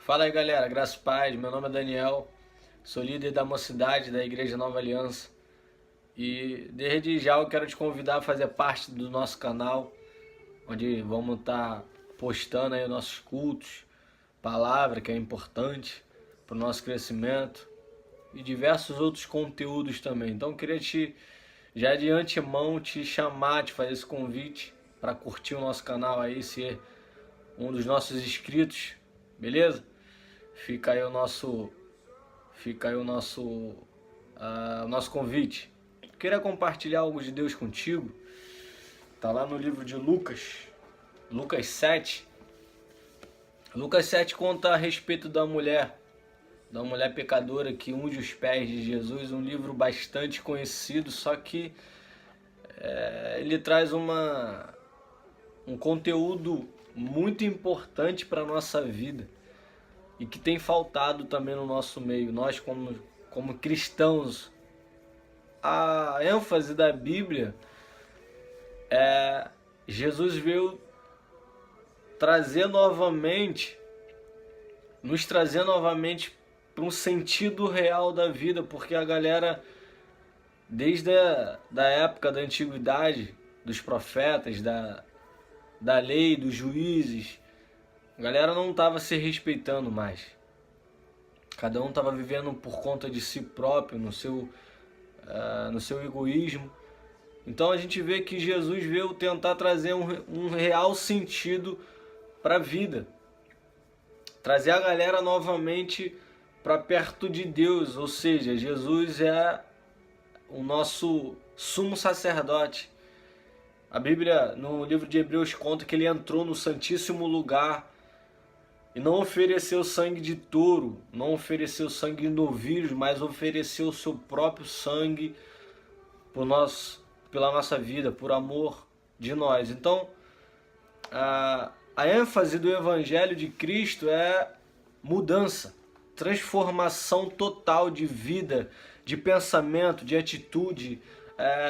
Fala aí galera, graças e paz, meu nome é Daniel, sou líder da mocidade da Igreja Nova Aliança e desde já eu quero te convidar a fazer parte do nosso canal, onde vamos estar postando aí os nossos cultos, palavra que é importante para o nosso crescimento e diversos outros conteúdos também. Então eu queria já de antemão te chamar, te fazer esse convite para curtir o nosso canal aí, ser um dos nossos inscritos, beleza? Fica aí o nosso, o nosso convite. Queria compartilhar algo de Deus contigo. Tá lá no livro de Lucas, Lucas 7. Lucas 7 conta a respeito da mulher pecadora que unge os pés de Jesus. Um livro bastante conhecido, só que ele traz um conteúdo muito importante para a nossa vida e que tem faltado também no nosso meio. Nós como cristãos, a ênfase da Bíblia é Jesus veio nos trazer novamente para um sentido real da vida, porque a galera, desde da época da antiguidade, dos profetas, da lei, dos juízes, a galera não estava se respeitando mais. Cada um estava vivendo por conta de si próprio, no seu egoísmo. Então a gente vê que Jesus veio tentar trazer um real sentido para a vida. Trazer a galera novamente para perto de Deus. Ou seja, Jesus é o nosso sumo sacerdote. A Bíblia, no livro de Hebreus, conta que ele entrou no Santíssimo Lugar e não ofereceu sangue de touro, não ofereceu sangue de novilhos, mas ofereceu o seu próprio sangue pela nossa vida, por amor de nós. Então, a ênfase do Evangelho de Cristo é mudança, transformação total de vida, de pensamento, de atitude,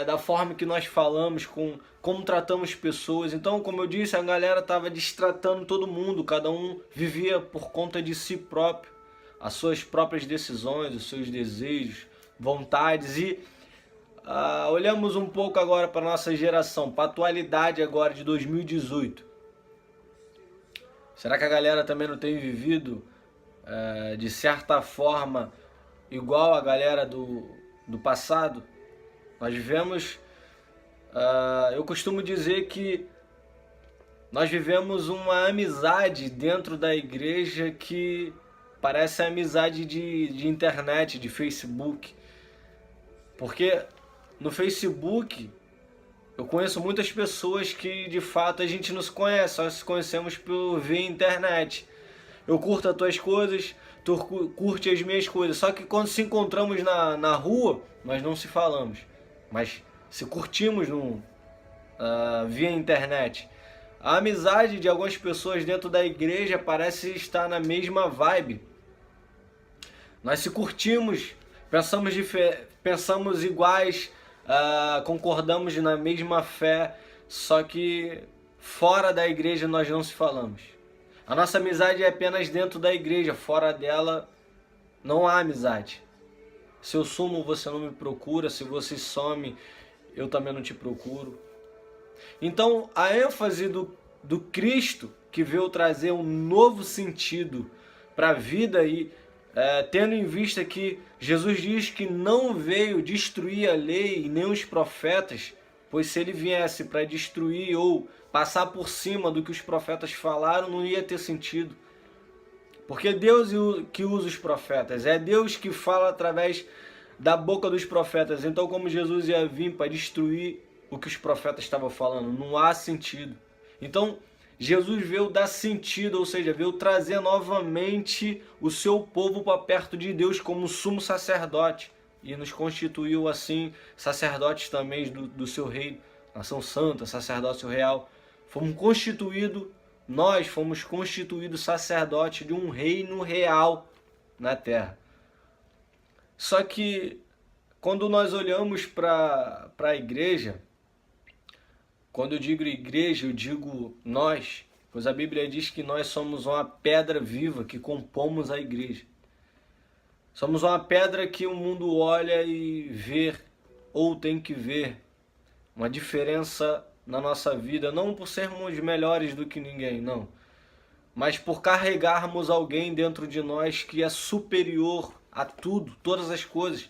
da forma que nós falamos, como tratamos pessoas. Então, como eu disse, a galera estava destratando todo mundo, cada um vivia por conta de si próprio, as suas próprias decisões, os seus desejos, vontades. E olhamos um pouco agora para a nossa geração, para a atualidade agora de 2018. Será que a galera também não tem vivido, de certa forma, igual a galera do passado? Nós vivemos, eu costumo dizer que nós vivemos uma amizade dentro da igreja que parece a amizade de internet, de Facebook. Porque no Facebook eu conheço muitas pessoas que de fato a gente não se conhece, só se conhecemos via internet. Eu curto as tuas coisas, tu curte as minhas coisas, só que quando se encontramos na rua, nós não se falamos. Mas se curtimos via internet. A amizade de algumas pessoas dentro da igreja parece estar na mesma vibe. Nós se curtimos, pensamos iguais, concordamos na mesma fé, só que fora da igreja nós não se falamos. A nossa amizade é apenas dentro da igreja, fora dela não há amizade. Se eu sumo, você não me procura. Se você some, eu também não te procuro. Então, a ênfase do Cristo, que veio trazer um novo sentido para a vida, e tendo em vista que Jesus diz que não veio destruir a lei e nem os profetas, pois se ele viesse para destruir ou passar por cima do que os profetas falaram, não ia ter sentido. Porque é Deus que usa os profetas, é Deus que fala através da boca dos profetas. Então, como Jesus ia vir para destruir o que os profetas estavam falando, não há sentido. Então, Jesus veio dar sentido, ou seja, veio trazer novamente o seu povo para perto de Deus como sumo sacerdote. E nos constituiu assim sacerdotes também do seu reino, nação santa, sacerdócio real. Nós fomos constituídos sacerdotes de um reino real na terra. Só que quando nós olhamos para a igreja, quando eu digo igreja, eu digo nós, pois a Bíblia diz que nós somos uma pedra viva que compomos a igreja. Somos uma pedra que o mundo olha e vê, ou tem que ver, uma diferença na nossa vida, não por sermos melhores do que ninguém, não, mas por carregarmos alguém dentro de nós que é superior a tudo, todas as coisas.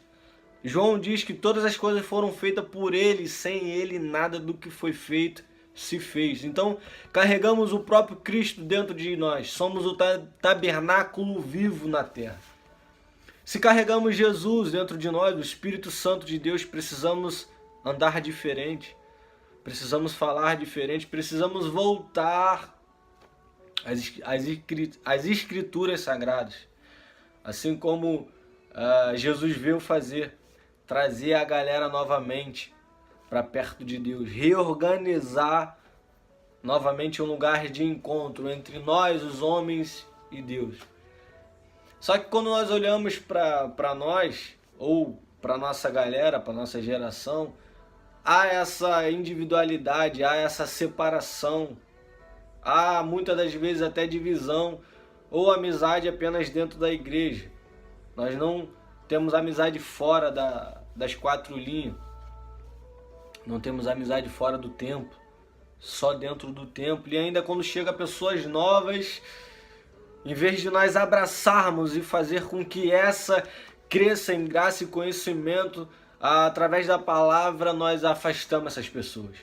João diz que todas as coisas foram feitas por ele, sem ele nada do que foi feito se fez. Então carregamos o próprio Cristo dentro de nós, somos o tabernáculo vivo na terra. Se carregamos Jesus dentro de nós, o Espírito Santo de Deus, precisamos andar diferente, precisamos falar diferente, precisamos voltar às Escrituras Sagradas, assim como Jesus veio fazer, trazer a galera novamente para perto de Deus, reorganizar novamente um lugar de encontro entre nós, os homens, e Deus. Só que quando nós olhamos para nós, ou para nossa galera, para nossa geração, há essa individualidade, há essa separação, há muitas das vezes até divisão, ou amizade apenas dentro da igreja. Nós não temos amizade fora das quatro linhas, não temos amizade fora do templo, só dentro do templo. E ainda quando chega pessoas novas, em vez de nós abraçarmos e fazer com que essa cresça em graça e conhecimento, através da palavra, nós afastamos essas pessoas.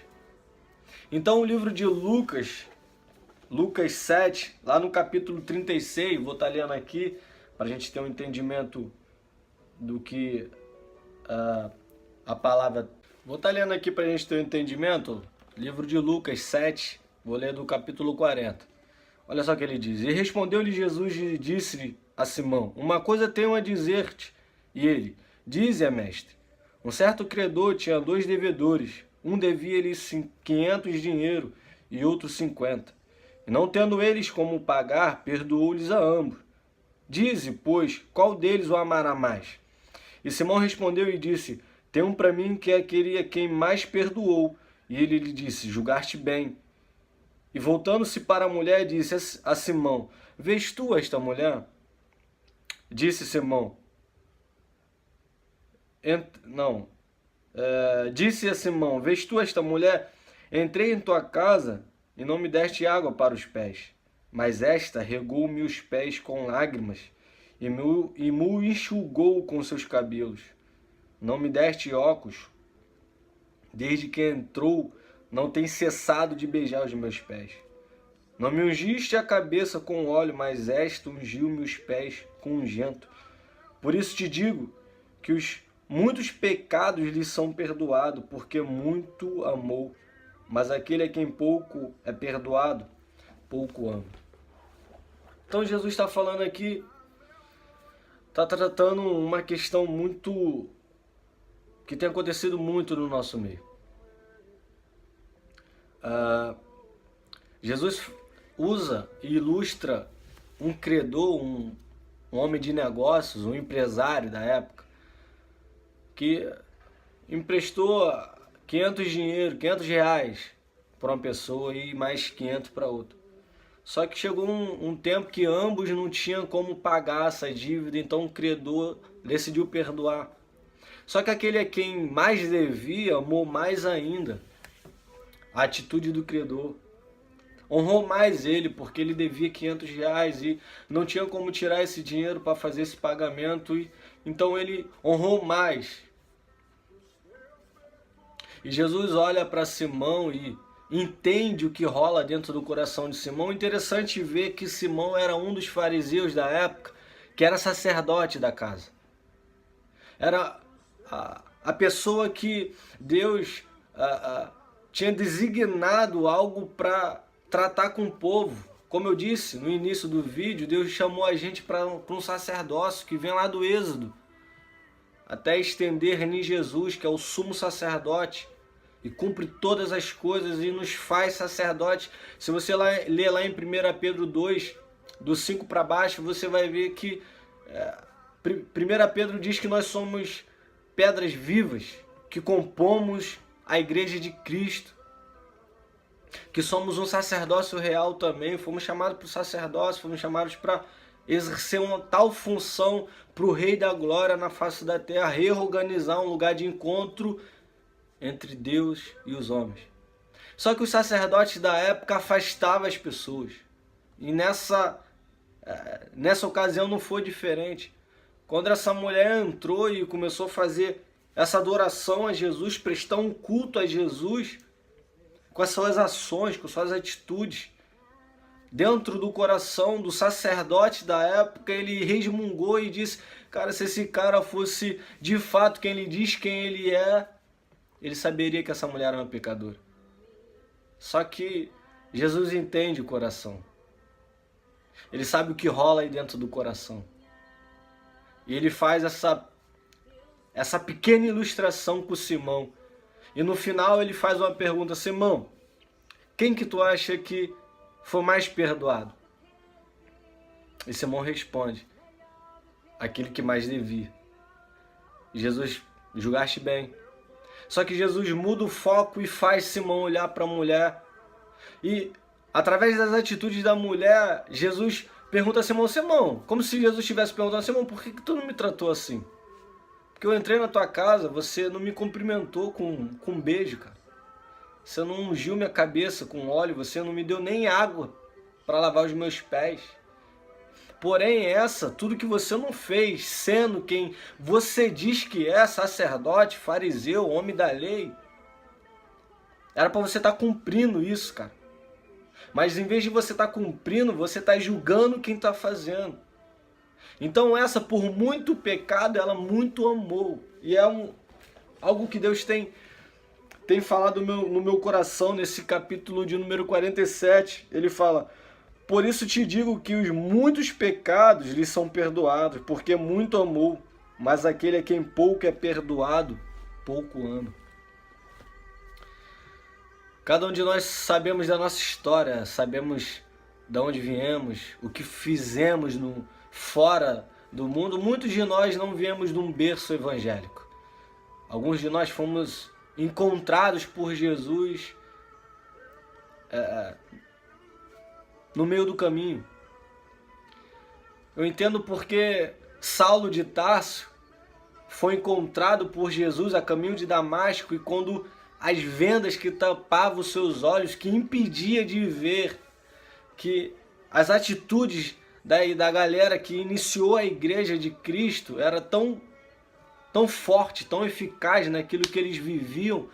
Então o livro de Lucas 7, lá no capítulo 36, vou estar lendo aqui, para a gente ter um entendimento do que a palavra... Vou estar lendo aqui para a gente ter um entendimento, livro de Lucas 7, vou ler do capítulo 40. Olha só o que ele diz. E respondeu-lhe Jesus e disse a Simão: uma coisa tenho a dizer-te. E ele: dize, mestre. Um certo credor tinha 2 devedores. Um devia-lhe 500 dinheiro e outro 50. E não tendo eles como pagar, perdoou-lhes a ambos. Dize, pois, qual deles o amará mais? E Simão respondeu e disse: tem um para mim que é aquele a quem mais perdoou. E ele lhe disse: julgaste bem. E voltando-se para a mulher, disse a Simão: vês tu esta mulher? Disse Simão: disse a Simão: vês tu esta mulher? Entrei em tua casa e não me deste água para os pés, mas esta regou-me os pés com lágrimas e me enxugou com seus cabelos. Não me deste óculos, desde que entrou, não tem cessado de beijar os meus pés. Não me ungiste a cabeça com óleo, mas esta ungiu-me os pés com ungento. Por isso te digo que os muitos pecados lhe são perdoados, porque muito amou. Mas aquele a quem pouco é perdoado, pouco ama. Então Jesus está falando aqui, está tratando uma questão que tem acontecido muito no nosso meio. Jesus usa e ilustra um credor, um homem de negócios, um empresário da época, que emprestou 500 reais para uma pessoa e mais 500 para outra. Só que chegou um tempo que ambos não tinham como pagar essa dívida, então o credor decidiu perdoar. Só que aquele a quem mais devia amou mais ainda a atitude do credor. Honrou mais ele, porque ele devia 500 reais e não tinha como tirar esse dinheiro para fazer esse pagamento. Então ele honrou mais. E Jesus olha para Simão e entende o que rola dentro do coração de Simão. Interessante ver que Simão era um dos fariseus da época, que era sacerdote da casa. Era a pessoa que Deus tinha designado algo para tratar com o povo. Como eu disse no início do vídeo, Deus chamou a gente para um sacerdócio que vem lá do Êxodo, até estender em Jesus, que é o sumo sacerdote, e cumpre todas as coisas e nos faz sacerdote. Se você ler lá em 1 Pedro 2, do 5 para baixo, você vai ver que 1 Pedro diz que nós somos pedras vivas, que compomos a igreja de Cristo. que somos um sacerdócio real também, fomos chamados para o sacerdócio, fomos chamados para exercer uma tal função para o Rei da Glória na face da terra, reorganizar um lugar de encontro entre Deus e os homens. Só que os sacerdotes da época afastavam as pessoas. E nessa ocasião não foi diferente. Quando essa mulher entrou e começou a fazer essa adoração a Jesus, prestar um culto a Jesus, com as suas ações, com suas atitudes, dentro do coração do sacerdote da época, ele resmungou e disse: cara, se esse cara fosse de fato quem ele diz quem ele é, ele saberia que essa mulher era uma pecadora. Só que Jesus entende o coração. Ele sabe o que rola aí dentro do coração. E ele faz essa pequena ilustração com Simão. E no final ele faz uma pergunta: Simão, quem que tu acha que foi mais perdoado? E Simão responde: aquele que mais devia. Jesus: julgaste bem. Só que Jesus muda o foco e faz Simão olhar para a mulher. E através das atitudes da mulher, Jesus pergunta a Simão: Simão, como se Jesus estivesse perguntando: Simão, por que tu não me tratou assim? Porque eu entrei na tua casa, você não me cumprimentou com um beijo, cara. Você não ungiu minha cabeça com óleo, você não me deu nem água para lavar os meus pés. Porém, tudo que você não fez, sendo quem você diz que é, sacerdote, fariseu, homem da lei, era para você estar cumprindo isso, cara. Mas em vez de você estar cumprindo, você está julgando quem está fazendo. Então por muito pecado, ela muito amou. E é algo que Deus tem falado no meu coração nesse capítulo de número 47. Ele fala: por isso te digo que os muitos pecados lhe são perdoados, porque muito amou. Mas aquele a quem pouco é perdoado, pouco ama. Cada um de nós sabemos da nossa história, sabemos de onde viemos, o que fizemos fora do mundo. Muitos de nós não viemos de um berço evangélico. Alguns de nós fomos encontrados por Jesus no meio do caminho. Eu entendo porque Saulo de Tarso foi encontrado por Jesus a caminho de Damasco, e quando as vendas que tapavam os seus olhos, que impedia de ver, que as atitudes da galera que iniciou a igreja de Cristo era tão forte, tão eficaz naquilo que eles viviam,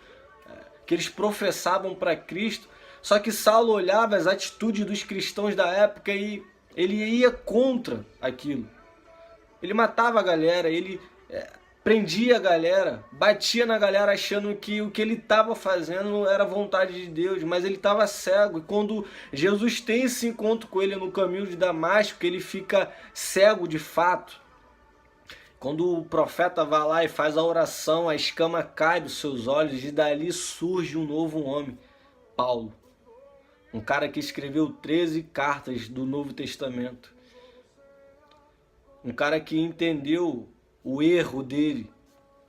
que eles professavam para Cristo. Só que Saulo olhava as atitudes dos cristãos da época e ele ia contra aquilo. Ele matava a galera, ele prendia a galera, batia na galera achando que o que ele estava fazendo era vontade de Deus, mas ele estava cego. E quando Jesus tem esse encontro com ele no caminho de Damasco, ele fica cego de fato. Quando o profeta vai lá e faz a oração, a escama cai dos seus olhos e dali surge um novo homem, Paulo. Um cara que escreveu 13 cartas do Novo Testamento. Um cara que entendeu o erro dele,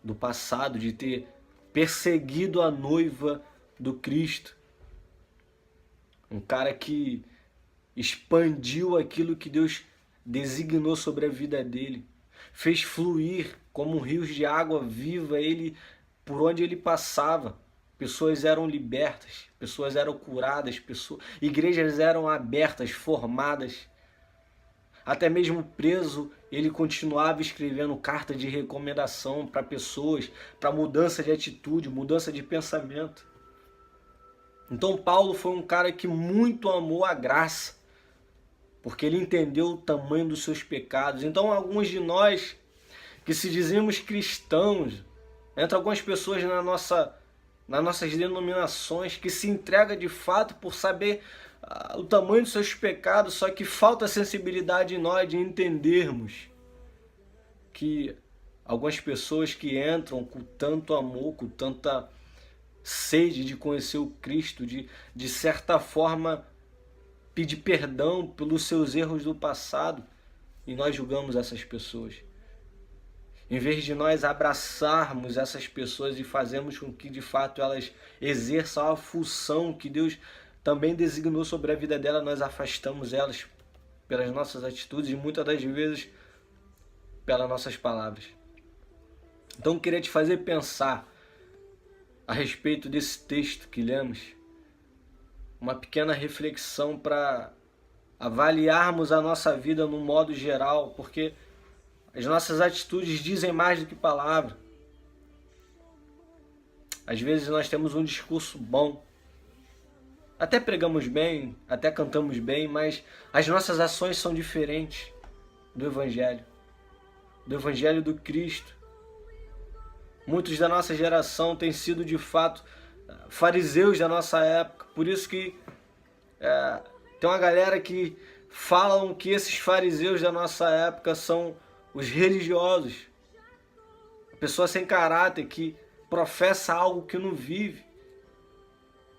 do passado, de ter perseguido a noiva do Cristo. Um cara que expandiu aquilo que Deus designou sobre a vida dele. Fez fluir como rios de água viva ele por onde ele passava. Pessoas eram libertas, pessoas eram curadas, igrejas eram abertas, formadas. Até mesmo preso, ele continuava escrevendo cartas de recomendação para pessoas, para mudança de atitude, mudança de pensamento. Então Paulo foi um cara que muito amou a graça, porque ele entendeu o tamanho dos seus pecados. Então alguns de nós que se dizemos cristãos, entra algumas pessoas nas nossas denominações que se entrega de fato por saber o tamanho dos seus pecados, só que falta sensibilidade em nós de entendermos que algumas pessoas que entram com tanto amor, com tanta sede de conhecer o Cristo, de certa forma pedir perdão pelos seus erros do passado, e nós julgamos essas pessoas. Em vez de nós abraçarmos essas pessoas e fazermos com que de fato elas exerçam a função que Deus também designou sobre a vida dela, nós afastamos elas pelas nossas atitudes e muitas das vezes pelas nossas palavras. Então eu queria te fazer pensar a respeito desse texto que lemos, uma pequena reflexão para avaliarmos a nossa vida no modo geral, porque as nossas atitudes dizem mais do que palavras. Às vezes nós temos um discurso bom, até pregamos bem, até cantamos bem, mas as nossas ações são diferentes do Evangelho do Cristo. Muitos da nossa geração têm sido de fato fariseus da nossa época, por isso que tem uma galera que falam que esses fariseus da nossa época são os religiosos, a pessoa sem caráter que professa algo que não vive.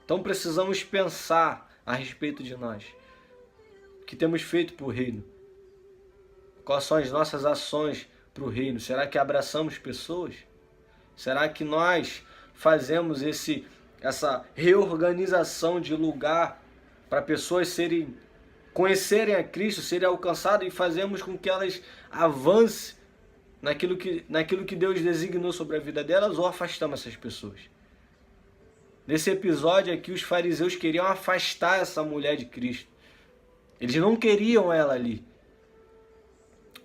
Então precisamos pensar a respeito de nós, o que temos feito para o reino, quais são as nossas ações para o reino. Será que abraçamos pessoas? Será que nós fazemos essa reorganização de lugar para pessoas conhecerem a Cristo, serem alcançadas, e fazemos com que elas avancem naquilo que Deus designou sobre a vida delas, ou afastamos essas pessoas? Nesse episódio aqui, os fariseus queriam afastar essa mulher de Cristo. Eles não queriam ela ali.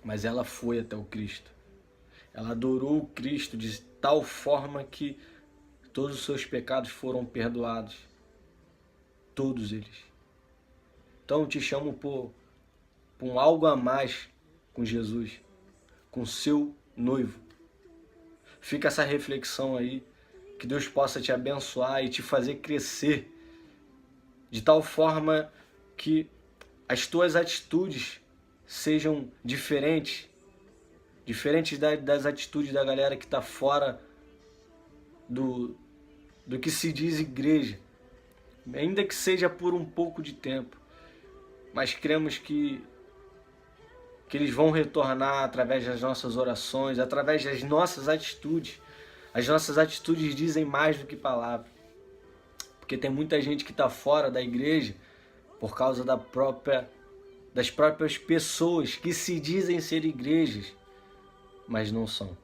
Mas ela foi até o Cristo. Ela adorou o Cristo de tal forma que todos os seus pecados foram perdoados. Todos eles. Então eu te chamo por um algo a mais com Jesus, com seu noivo. Fica essa reflexão aí, que Deus possa te abençoar e te fazer crescer de tal forma que as tuas atitudes sejam diferentes das atitudes da galera que está fora do que se diz igreja, ainda que seja por um pouco de tempo, mas cremos que eles vão retornar através das nossas orações, através das nossas atitudes. As nossas atitudes dizem mais do que palavras, porque tem muita gente que está fora da igreja por causa das próprias pessoas que se dizem ser igrejas, mas não são.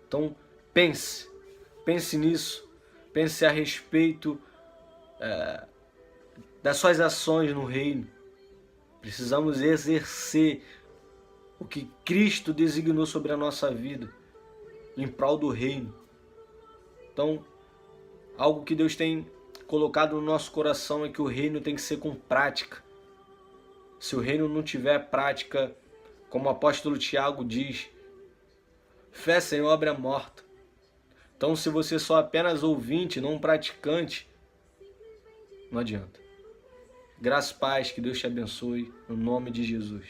Então pense nisso, pense a respeito das suas ações no reino. Precisamos exercer o que Cristo designou sobre a nossa vida em prol do reino. Então, algo que Deus tem colocado no nosso coração é que o reino tem que ser com prática. Se o reino não tiver prática, como o apóstolo Tiago diz, fé sem obra é morta. Então, se você só apenas ouvinte, não praticante, não adianta. Graça e paz, que Deus te abençoe, no nome de Jesus.